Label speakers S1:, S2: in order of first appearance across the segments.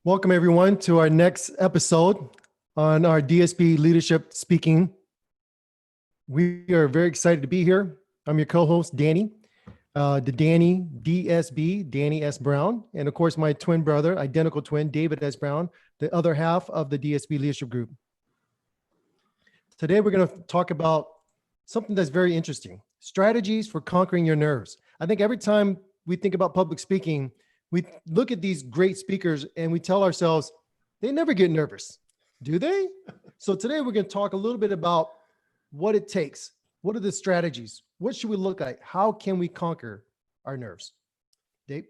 S1: Welcome everyone to our next episode on our DSB leadership speaking. We are very excited to be here. I'm your co-host, Danny, the Danny DSB, Danny S. Brown, and of course my twin brother, identical twin, David S. Brown, the other half of the DSB leadership group. Today we're going to talk about something that's very interesting, strategies for conquering your nerves. I think every time we think about public speaking, we look at these great speakers and we tell ourselves, they never get nervous, do they? So today we're going to talk a little bit about what it takes. What are the strategies? What should we look at? How can we conquer our nerves? Dave?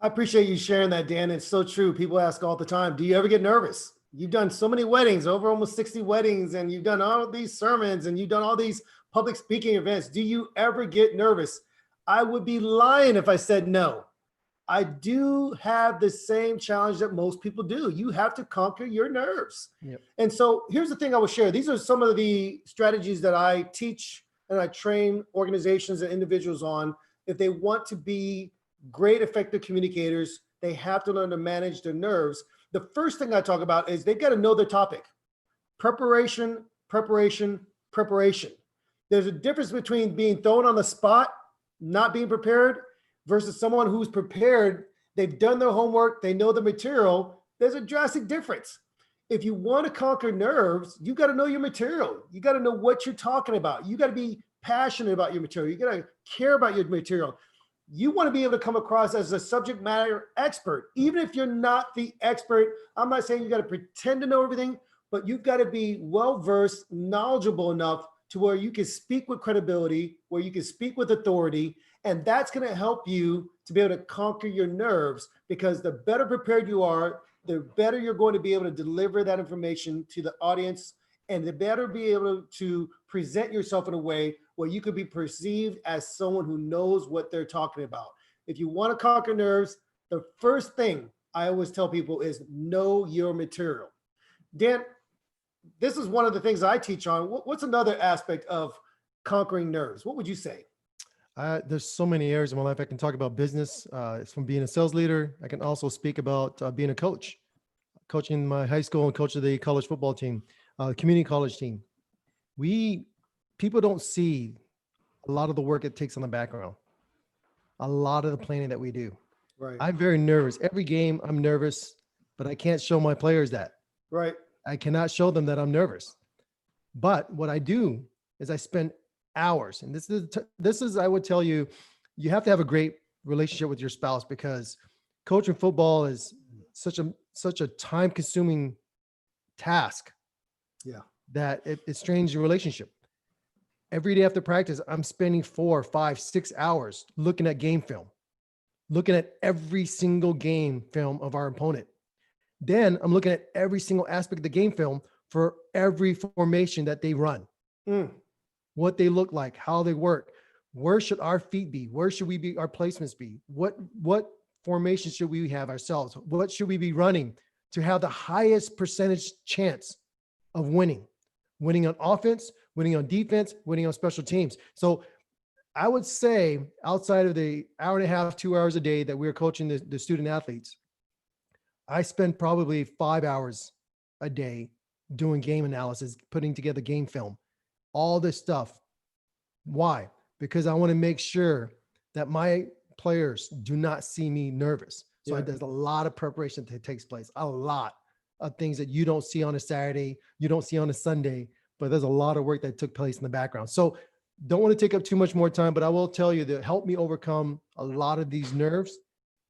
S2: I appreciate you sharing that, Dan. It's so true. People ask all the time, do you ever get nervous? You've done so many weddings, over almost 60 weddings, and you've done all these sermons and you've done all these public speaking events. Do you ever get nervous? I would be lying if I said no. I do have the same challenge that most people do. You have to conquer your nerves.
S1: Yep.
S2: And so here's the thing I will share. These are some of the strategies that I teach and I train organizations and individuals on. If they want to be great, effective communicators, they have to learn to manage their nerves. The first thing I talk about is they've got to know their topic. Preparation, preparation, preparation. There's a difference between being thrown on the spot, not being prepared, versus someone who's prepared. They've done their homework, they know the material. There's a drastic difference. If you want to conquer nerves, you got to know your material. You got to know what you're talking about. You got to be passionate about your material. You got to care about your material. You want to be able to come across as a subject matter expert. Even if you're not the expert, I'm not saying you got to pretend to know everything, but you've got to be well-versed, knowledgeable enough to where you can speak with credibility, where you can speak with authority, and that's going to help you to be able to conquer your nerves, because the better prepared you are, the better you're going to be able to deliver that information to the audience, and the better be able to present yourself in a way where you could be perceived as someone who knows what they're talking about. If you want to conquer nerves, the first thing I always tell people is know your material. Dan, this is one of the things I teach on. What's another aspect of conquering nerves? What would you say?
S1: There's so many areas in my life. I can talk about business. It's from being a sales leader. I can also speak about being a coach, coaching my high school and coach of the college football team, community college team. People don't see a lot of the work it takes on the background, a lot of the planning that we do.
S2: Right.
S1: I'm very nervous. Every game I'm nervous, but I can't show my players that.
S2: Right.
S1: I cannot show them that I'm nervous. But what I do is I spend hours. And this is, I would tell you, you have to have a great relationship with your spouse, because coaching football is such a time consuming task.
S2: Yeah.
S1: That it strains your relationship. Every day after practice, I'm spending 4, 5, 6 hours looking at game film, looking at every single game film of our opponent. Then I'm looking at every single aspect of the game film for every formation that they run. What they look like, how they work, where should our feet be? Where should we be? Our placements be? What formation should we have ourselves? What should we be running to have the highest percentage chance of winning on offense, winning on defense, winning on special teams? So I would say outside of the hour and a half, 2 hours a day that we're coaching the student athletes, I spend probably 5 hours a day doing game analysis, putting together game film, all this stuff. Why? Because I want to make sure that my players do not see me nervous. So there's a lot of preparation that takes place, a lot of things that you don't see on a Saturday, you don't see on a Sunday, but there's a lot of work that took place in the background. So don't want to take up too much more time, but I will tell you that help me overcome a lot of these nerves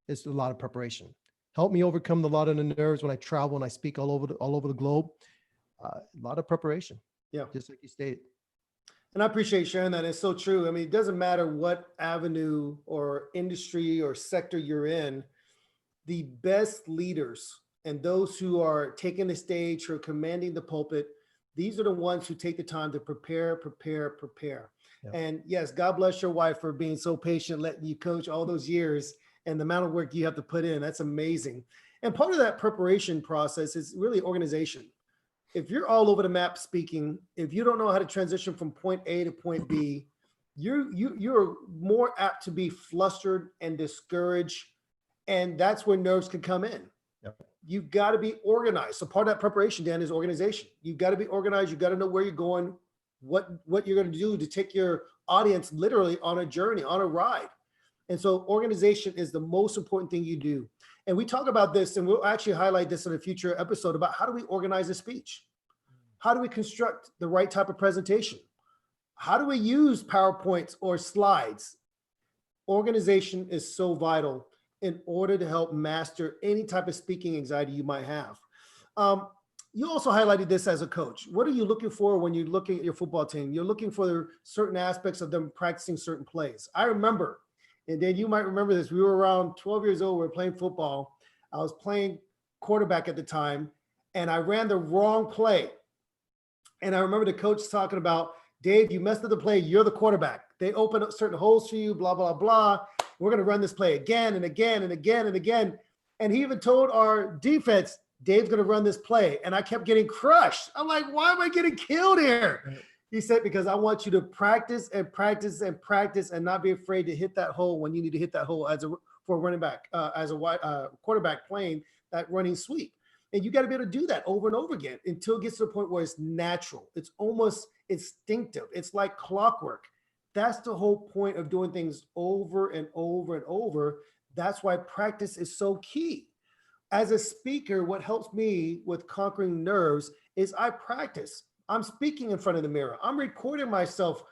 S1: is a lot of preparation. Help me overcome a lot of the nerves when I travel and I speak all over the globe. A lot of preparation.
S2: Yeah.
S1: Just like you stated.
S2: And I appreciate sharing that. It's so true. I mean, it doesn't matter what avenue or industry or sector you're in, the best leaders and those who are taking the stage or commanding the pulpit, these are the ones who take the time to prepare. Yeah. And yes, God bless your wife for being so patient, letting you coach all those years and the amount of work you have to put in. That's amazing. And part of that preparation process is really organization. If you're all over the map speaking, if you don't know how to transition from point A to point B, you're more apt to be flustered and discouraged. And that's where nerves can come in.
S1: Yep.
S2: you've got to be organized. So part of that preparation, Dan, is organization. You've got to be organized. You've got to know where you're going, what you're going to do to take your audience literally on a journey, on a ride. And so organization is the most important thing you do. And we talk about this, and we'll actually highlight this in a future episode about how do we organize a speech? How do we construct the right type of presentation? How do we use PowerPoints or slides? Organization is so vital in order to help master any type of speaking anxiety you might have. You also highlighted this as a coach. What are you looking for when you're looking at your football team? You're looking for certain aspects of them practicing certain plays. I remember, and Dan, you might remember this, we were around 12 years old, we were playing football. I was playing quarterback at the time, and I ran the wrong play. And I remember the coach talking about, Dave, you messed up the play, you're the quarterback. They open up certain holes for you, blah, blah, blah. We're going to run this play again and again and again and again. And he even told our defense, Dave's going to run this play. And I kept getting crushed. I'm like, why am I getting killed here? He said, because I want you to practice and practice and practice and not be afraid to hit that hole when you need to hit that hole for a running back, as a quarterback playing that running sweep. And you got to be able to do that over and over again until it gets to the point where it's natural. It's almost instinctive. It's like clockwork. That's the whole point of doing things over and over and over. That's why practice is so key. As a speaker, what helps me with conquering nerves is I practice. I'm speaking in front of the mirror. I'm recording myself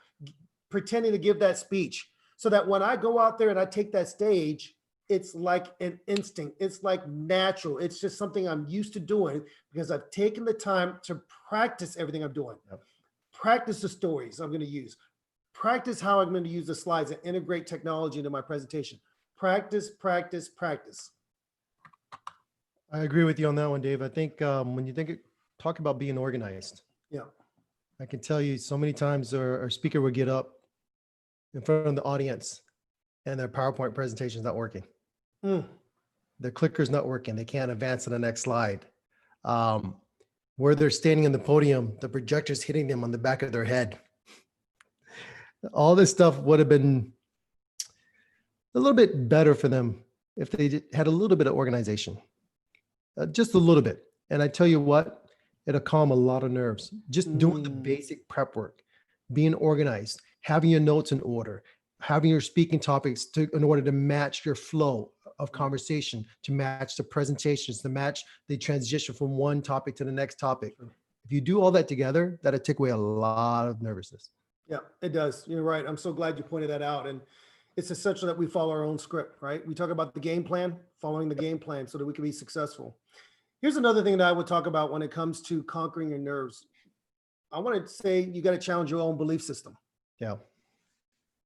S2: pretending to give that speech so that when I go out there and I take that stage, it's like an instinct. It's like natural. It's just something I'm used to doing because I've taken the time to practice everything I'm doing. Yep. Practice the stories I'm going to use. Practice how I'm going to use the slides and integrate technology into my presentation. Practice, practice, practice.
S1: I agree with you on that one, Dave. I think when you talk about being organized,
S2: yeah,
S1: I can tell you so many times our speaker would get up in front of the audience and their PowerPoint presentation is not working. Their clicker's not working. They can't advance to the next slide. Where they're standing in the podium, the projector's hitting them on the back of their head. All this stuff would have been a little bit better for them if they had a little bit of organization, just a little bit. And I tell you what, it'll calm a lot of nerves. Just doing the basic prep work, being organized, having your notes in order, having your speaking topics in order to match your flow of conversation, to match the presentations, to match the transition from one topic to the next topic. If you do all that together, that'll take away a lot of nervousness.
S2: Yeah, it does. You're right. I'm so glad you pointed that out. And it's essential that we follow our own script, right? We talk about the game plan, following the game plan so that we can be successful. Here's another thing that I would talk about when it comes to conquering your nerves. I want to say you got to challenge your own belief system.
S1: Yeah.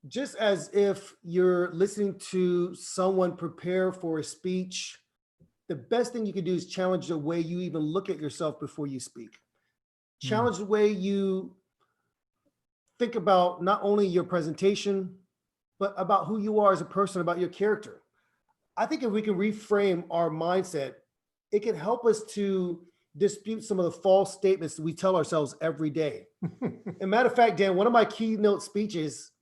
S2: Just as if you're listening to someone prepare for a speech, the best thing you can do is challenge the way you even look at yourself before you speak. Challenge the way you think about not only your presentation, but about who you are as a person, about your character. I think if we can reframe our mindset, it can help us to dispute some of the false statements that we tell ourselves every day. As a matter of fact, Dan, one of my keynote speeches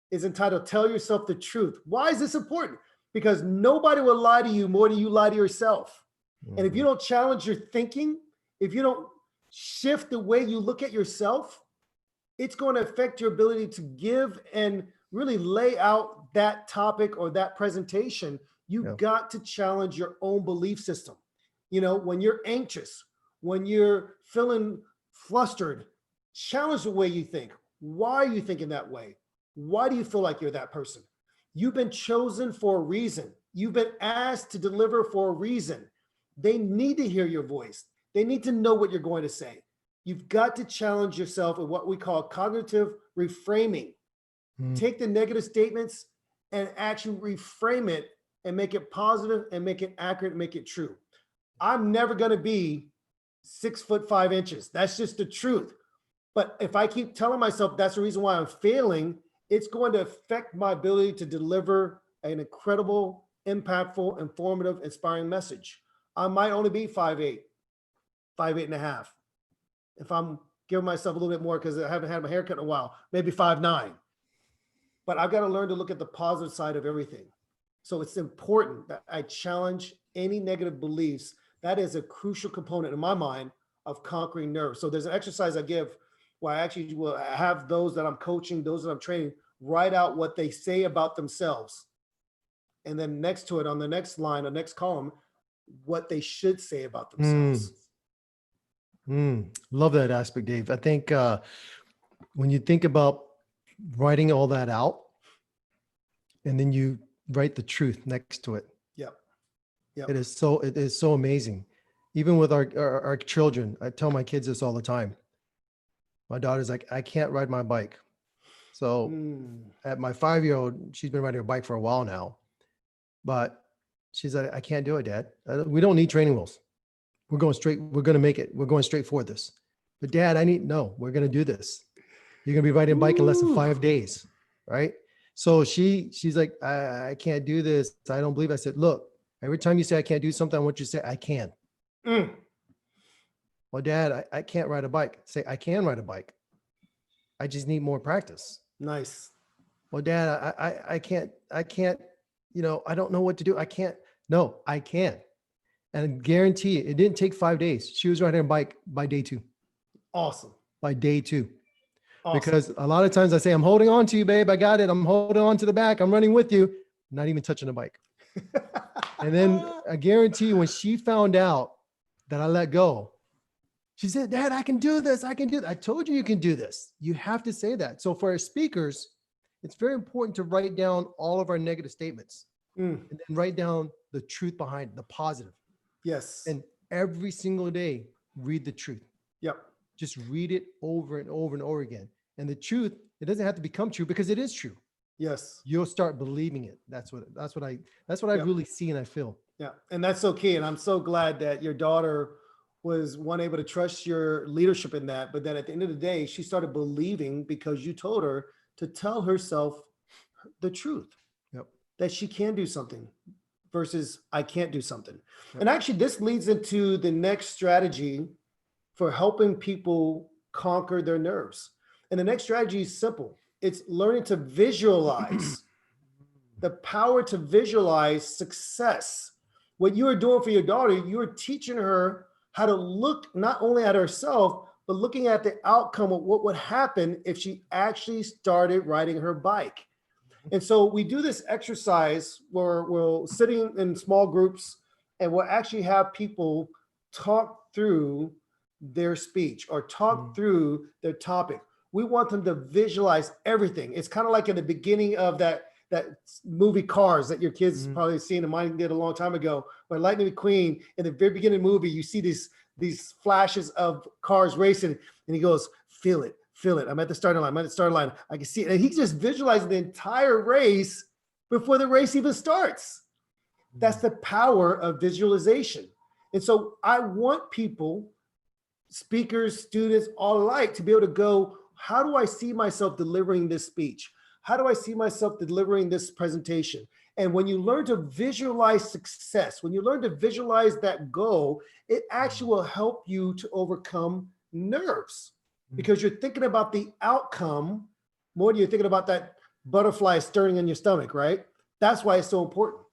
S2: is entitled, Tell Yourself the Truth. Why is this important? Because nobody will lie to you more than you lie to yourself. And if you don't challenge your thinking, if you don't shift the way you look at yourself, it's going to affect your ability to give and really lay out that topic or that presentation. You've got to challenge your own belief system. You know, when you're anxious, when you're feeling flustered, challenge the way you think. Why are you thinking that way? Why do you feel like you're that person? You've been chosen for a reason. You've been asked to deliver for a reason. They need to hear your voice. They need to know what you're going to say. You've got to challenge yourself in what we call cognitive reframing. Take the negative statements and actually reframe it and make it positive and make it accurate and make it true. I'm never going to be 6'5". That's just the truth. But if I keep telling myself that's the reason why I'm failing, it's going to affect my ability to deliver an incredible, impactful, informative, inspiring message. I might only be 5'8", 5'8.5". If I'm giving myself a little bit more because I haven't had my haircut in a while, maybe 5'9". But I've got to learn to look at the positive side of everything. So it's important that I challenge any negative beliefs That is a crucial component in my mind of conquering nerves. So there's an exercise I give where I actually will have those that I'm coaching, those that I'm training, write out what they say about themselves. And then next to it on the next line or next column, what they should say about themselves.
S1: Love that aspect, Dave. I think when you think about writing all that out and then you write the truth next to it,
S2: Yep. Yep.
S1: it is so amazing. Even with our children, I tell my kids this all the time. My daughter's like, I can't ride my bike. So at my 5-year-old, she's been riding her bike for a while now, but she's like, I can't do it, Dad. We don't need training wheels. We're going straight. We're going to make it. We're going straight for this. But Dad, we're going to do this. You're going to be riding a bike in less than 5 days. Right. So she's like, I can't do this. I don't believe. I said, look, every time you say I can't do something, I want you to say I can. Well, Dad, I can't ride a bike. Say, I can ride a bike. I just need more practice.
S2: Nice.
S1: Well, Dad, I can't, I don't know what to do. I can't. No, I can. And guarantee it didn't take 5 days. She was riding a bike by day 2.
S2: Awesome.
S1: By day 2.
S2: Awesome.
S1: Because a lot of times I say, I'm holding on to you, babe. I got it. I'm holding on to the back. I'm running with you. Not even touching the bike. And then I guarantee you when she found out that I let go, she said, Dad, I can do this. I can do that. I told you can do this. You have to say that. So for our speakers, it's very important to write down all of our negative statements and then write down the truth behind it, the positive.
S2: Yes.
S1: And every single day, read the truth.
S2: Yep.
S1: Just read it over and over and over again. And the truth, it doesn't have to become true because it is true.
S2: Yes.
S1: You'll start believing it. That's what I really see and I feel.
S2: Yeah. And that's so key. And I'm so glad that your daughter was able to trust your leadership in that. But then at the end of the day, she started believing because you told her to tell herself the truth.
S1: Yep.
S2: That she can do something versus I can't do something. Yep. And actually this leads into the next strategy for helping people conquer their nerves. And the next strategy is simple. It's learning to visualize. The power to visualize success. What you are doing for your daughter, you are teaching her how to look not only at herself, but looking at the outcome of what would happen if she actually started riding her bike. And so we do this exercise where we're sitting in small groups and we'll actually have people talk through their speech or talk through their topic. We want them to visualize everything. It's kind of like in the beginning of that movie Cars that your kids probably seen, and mine did a long time ago, where Lightning McQueen, in the very beginning of the movie, you see these flashes of cars racing, and he goes, feel it. I'm at the starting line. I can see it. And he's just visualizing the entire race before the race even starts. That's the power of visualization. And so I want people, speakers, students, all alike, to be able to go, how do I see myself delivering this speech? How do I see myself delivering this presentation? And when you learn to visualize success, when you learn to visualize that goal, it actually will help you to overcome nerves because you're thinking about the outcome more than you're thinking about that butterfly stirring in your stomach, right? That's why it's so important.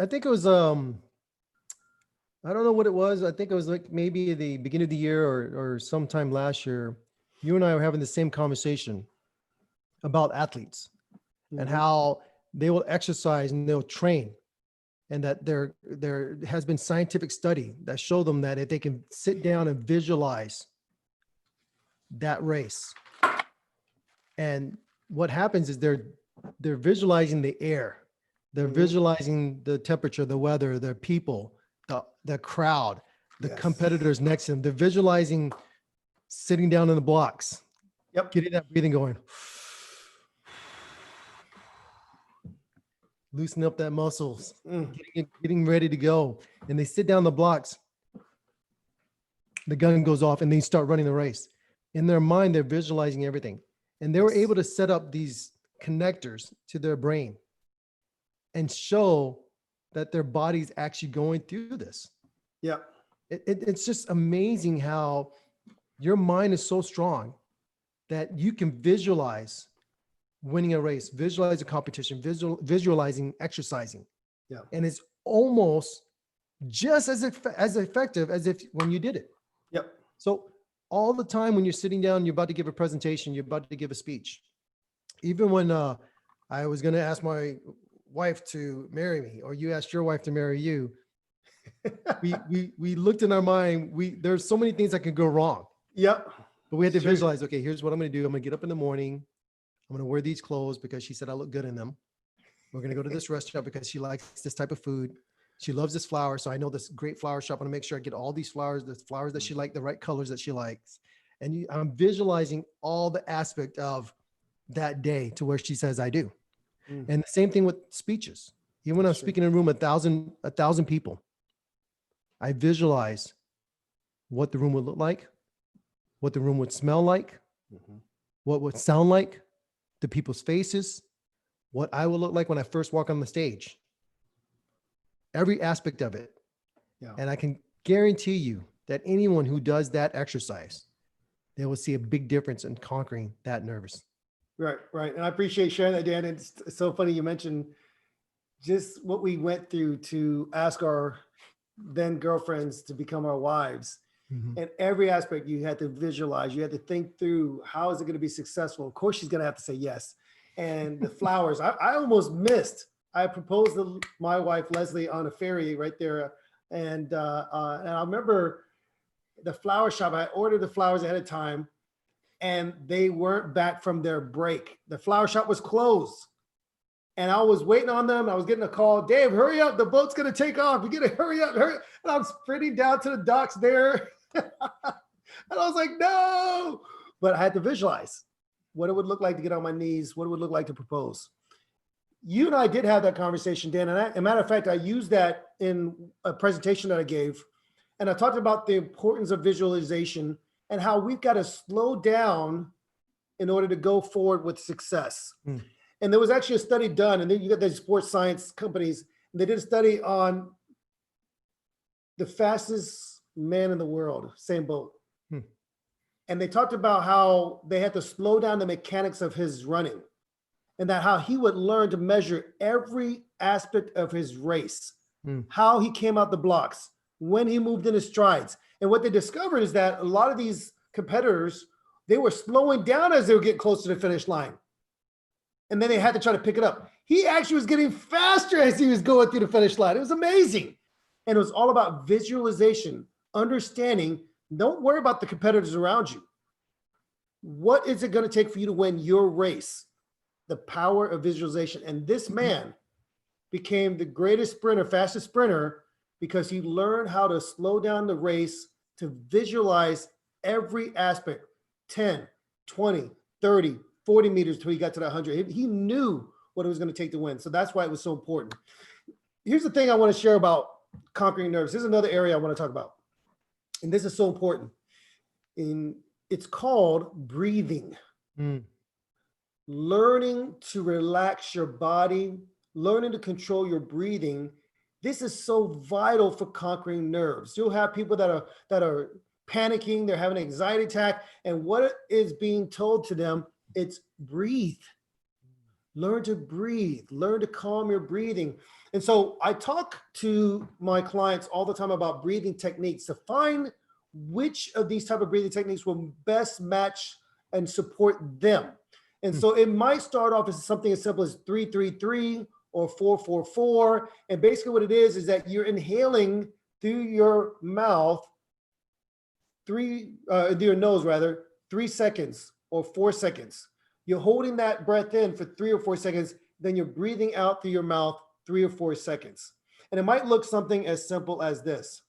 S1: I think it was, I don't know what it was. I think it was like maybe the beginning of the year or sometime last year, you and I were having the same conversation about athletes and how they will exercise and they'll train, and that there has been scientific study that show them that if they can sit down and visualize that race, and what happens is they're visualizing the air, they're visualizing the temperature, the weather, the people, the crowd, the competitors next to them. They're visualizing sitting down in the blocks, getting that breathing going. Loosen up that muscles, getting ready to go. And they sit down the blocks. The gun goes off and they start running the race. In their mind, they're visualizing everything. And they were able to set up these connectors to their brain and show that their body's actually going through this.
S2: Yeah.
S1: It's just amazing how your mind is so strong that you can visualize winning a race, visualize a competition, visualizing exercising.
S2: Yeah.
S1: And it's almost just as effective as if when you did it.
S2: Yep.
S1: So all the time when you're sitting down, you're about to give a presentation, you're about to give a speech. Even when I was going to ask my wife to marry me, or you asked your wife to marry you, we looked in our mind. There's so many things that could go wrong.
S2: Yep.
S1: But we had to
S2: Sure.
S1: visualize. Okay, here's what I'm going to do. I'm going to get up in the morning. I'm going to wear these clothes because she said I look good in them. We're going to go to this restaurant because she likes this type of food. She loves this flower. So I know this great flower shop. I'm going to make sure I get all these flowers, the flowers that she likes, the right colors that she likes. And I'm visualizing all the aspect of that day to where she says I do.
S2: Mm.
S1: And the same thing with speeches. Even when I'm speaking in a room, 1,000 people, I visualize what the room would look like, what the room would smell like, what would sound like, the people's faces, what I will look like when I first walk on the stage. Every aspect of it.
S2: Yeah.
S1: And I can guarantee you that anyone who does that exercise, they will see a big difference in conquering that nervous.
S2: Right, right. And I appreciate sharing that, Dan. It's so funny you mentioned just what we went through to ask our then girlfriends to become our wives.
S1: Mhm.
S2: And every aspect you had to visualize, you had to think through, how is it going to be successful? Of course, she's going to have to say yes. And the flowers, I almost missed. I proposed to my wife, Leslie, on a ferry right there. And I remember the flower shop, I ordered the flowers ahead of time and they weren't back from their break. The flower shop was closed. And I was waiting on them. I was getting a call, Dave, hurry up. The boat's going to take off. We got to hurry up, hurry up. And I'm sprinting down to the docks there. And I was like, no. But I had to visualize what it would look like to get on my knees, what it would look like to propose. You and I did have that conversation, Dan. And as a matter of fact, I used that in a presentation that I gave. And I talked about the importance of visualization and how we've got to slow down in order to go forward with success. Mm. And there was actually a study done, and then you got the sports science companies, and they did a study on the fastest man in the world, Usain Bolt. And they talked about how they had to slow down the mechanics of his running, and that how he would learn to measure every aspect of his race, how he came out the blocks, when he moved in his strides. And what they discovered is that a lot of these competitors, they were slowing down as they were getting close to the finish line. And then they had to try to pick it up. He actually was getting faster as he was going through the finish line. It was amazing. And it was all about visualization, understanding. Don't worry about the competitors around you. What is it going to take for you to win your race? The power of visualization. And this man became the greatest sprinter, fastest sprinter, because he learned how to slow down the race to visualize every aspect, 10, 20, 30, 40 meters till he got to the 100. He knew what it was going to take to win. So that's why it was so important. Here's the thing I want to share about conquering nerves. This is another area I want to talk about. And this is so important. It's called breathing. Learning to relax your body, learning to control your breathing. This is so vital for conquering nerves. You'll have people that are panicking, they're having an anxiety attack, and what is being told to them, it's breathe. Learn to breathe, learn to calm your breathing. And so I talk to my clients all the time about breathing techniques to find which of these type of breathing techniques will best match and support them. And so it might start off as something as simple as 3-3-3 or 4-4-4. And basically what it is that you're inhaling through your mouth, through your nose rather, 3 seconds or 4 seconds. You're holding that breath in for 3 or 4 seconds, then you're breathing out through your mouth 3 or 4 seconds. And it might look something as simple as this.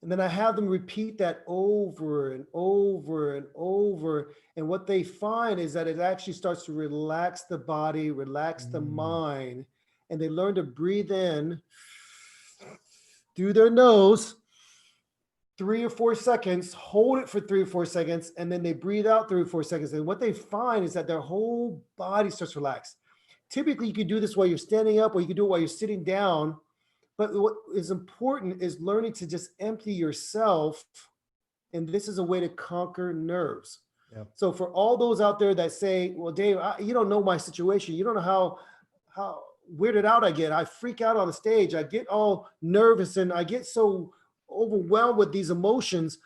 S2: And then I have them repeat that over and over and over. And what they find is that it actually starts to relax the body, relax the mind. And they learn to breathe in through their nose, 3 or 4 seconds, hold it for 3 or 4 seconds, and then they breathe out 3 or 4 seconds. And what they find is that their whole body starts to relax. Typically, you can do this while you're standing up, or you can do it while you're sitting down. But what is important is learning to just empty yourself And this is a way to conquer nerves.
S1: Yeah.
S2: So for all those out there that say, well, Dave, you don't know my situation. You don't know how weirded out I get. I freak out on the stage. I get all nervous and I get so overwhelmed with these emotions.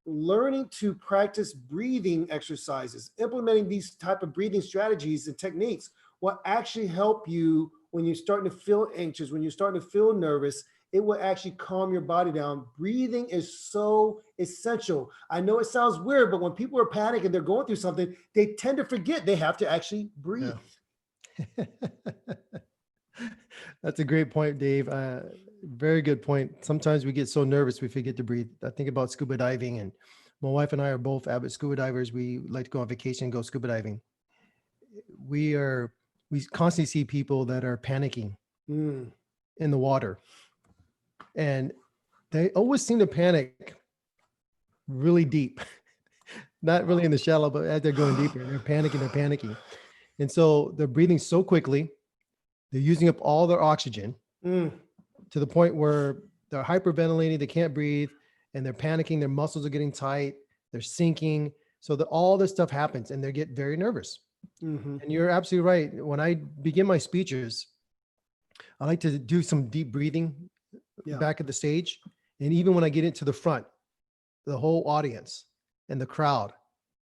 S2: Learning to practice breathing exercises, implementing these type of breathing strategies and techniques will actually help you when you're starting to feel anxious, when you're starting to feel nervous. It will actually calm your body down. Breathing is so essential. I know it sounds weird, but when people are panicking, they're going through something, they tend to forget they have to actually breathe.
S1: Yeah. That's a great point, Dave. Very good point. Sometimes we get so nervous we forget to breathe. I think about scuba diving, and my wife and I are both avid scuba divers. We like to go on vacation and go scuba diving. We constantly see people that are panicking
S2: Mm.
S1: in the water, and they always seem to panic really deep. Not really in the shallow, but as they're going deeper, they're panicking. And so they're breathing so quickly, they're using up all their oxygen
S2: Mm.
S1: to the point where they're hyperventilating, they can't breathe, and they're panicking, their muscles are getting tight, they're sinking. So all this stuff happens and they get very nervous.
S2: Mm-hmm.
S1: And you're absolutely right. When I begin my speeches, I like to do some deep breathing back at the stage. And even when I get into the front, the whole audience and the crowd,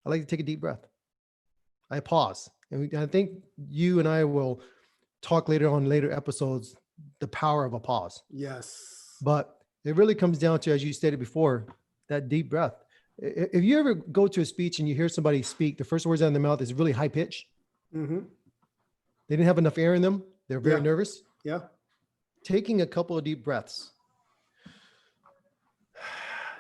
S1: I like to take a deep breath. I pause. And I think you and I will talk later on later episodes, the power of a pause.
S2: Yes.
S1: But it really comes down to, as you stated before, that deep breath. If you ever go to a speech and you hear somebody speak, the first words out of their mouth is really high pitch.
S2: Mm-hmm.
S1: They didn't have enough air in them. They're very nervous.
S2: Yeah.
S1: Taking a couple of deep breaths.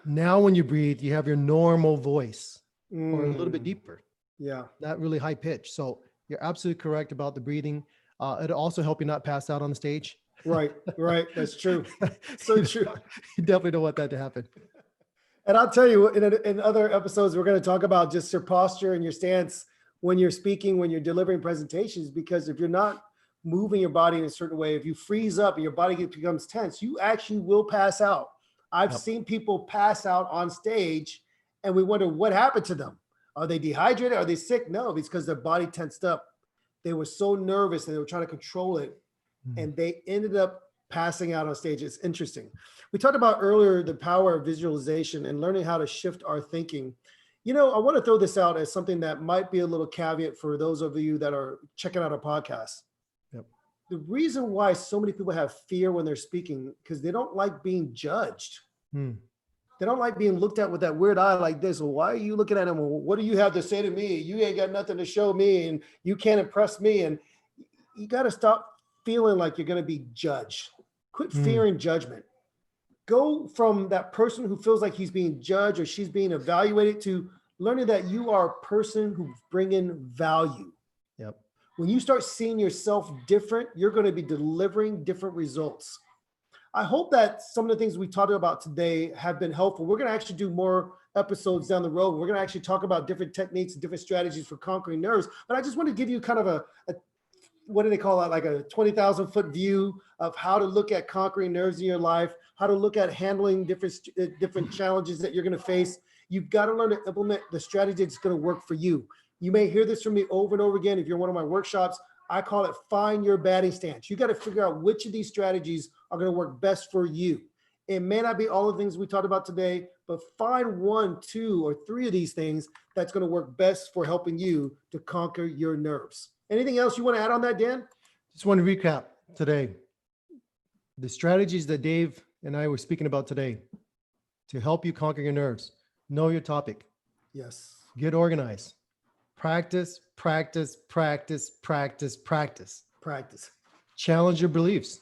S1: Now, when you breathe, you have your normal voice or a little bit deeper.
S2: Yeah.
S1: Not really high pitch. So you're absolutely correct about the breathing. It'll also help you not pass out on the stage.
S2: Right. That's true. So true.
S1: You definitely don't want that to happen.
S2: And I'll tell you, in other episodes, we're going to talk about just your posture and your stance when you're speaking, when you're delivering presentations, because if you're not moving your body in a certain way, if you freeze up and your body becomes tense, you actually will pass out. I've seen people pass out on stage and we wonder what happened to them. Are they dehydrated? Are they sick? No, it's because their body tensed up. They were so nervous and they were trying to control it. And they ended up passing out on stage. It's interesting. We talked about earlier the power of visualization and learning how to shift our thinking. You know, I want to throw this out as something that might be a little caveat for those of you that are checking out our podcast.
S1: Yep.
S2: The reason why so many people have fear when they're speaking, because they don't like being judged. They don't like being looked at with that weird eye like this. Well, why are you looking at him? Well, what do you have to say to me? You ain't got nothing to show me and you can't impress me. And you got to stop feeling like you're going to be judged. Quit fearing judgment. Go from that person who feels like he's being judged or she's being evaluated to learning that you are a person who's bringing value.
S1: Yep.
S2: When you start seeing yourself different, you're going to be delivering different results. I hope that some of the things we talked about today have been helpful. We're going to actually do more episodes down the road. We're going to actually talk about different techniques and different strategies for conquering nerves. But I just want to give you kind of a what do they call that? Like a 20,000 foot view of how to look at conquering nerves in your life, how to look at handling different challenges that you're going to face. You've got to learn to implement the strategy that's going to work for you. You may hear this from me over and over again. If you're in one of my workshops, I call it find your batting stance. You got to figure out which of these strategies are going to work best for you. It may not be all the things we talked about today, but find 1, 2, or 3 of these things that's going to work best for helping you to conquer your nerves. Anything else you want to add on that, Dan?
S1: Just want to recap today. The strategies that Dave and I were speaking about today to help you conquer your nerves. Know your topic.
S2: Yes.
S1: Get organized. Practice, practice, practice, practice, practice.
S2: Practice.
S1: Challenge your beliefs.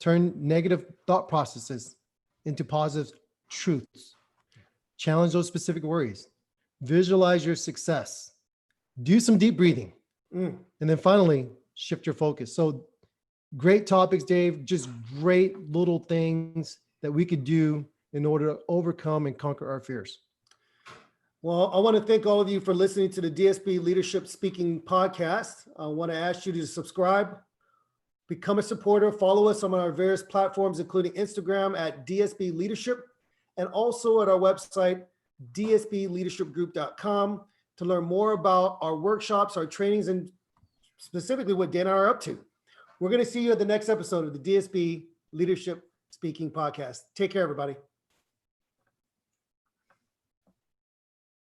S1: Turn negative thought processes into positive truths. Challenge those specific worries. Visualize your success. Do some deep breathing. And then finally, shift your focus. So great topics, Dave, just great little things that we could do in order to overcome and conquer our fears.
S2: Well, I want to thank all of you for listening to the DSB Leadership Speaking Podcast. I want to ask you to subscribe, become a supporter, follow us on our various platforms, including Instagram at DSB Leadership, and also at our website, dsbleadershipgroup.com to learn more about our workshops, our trainings, and specifically what Dan and I are up to. We're going to see you at the next episode of the DSB Leadership Speaking Podcast. Take care, everybody.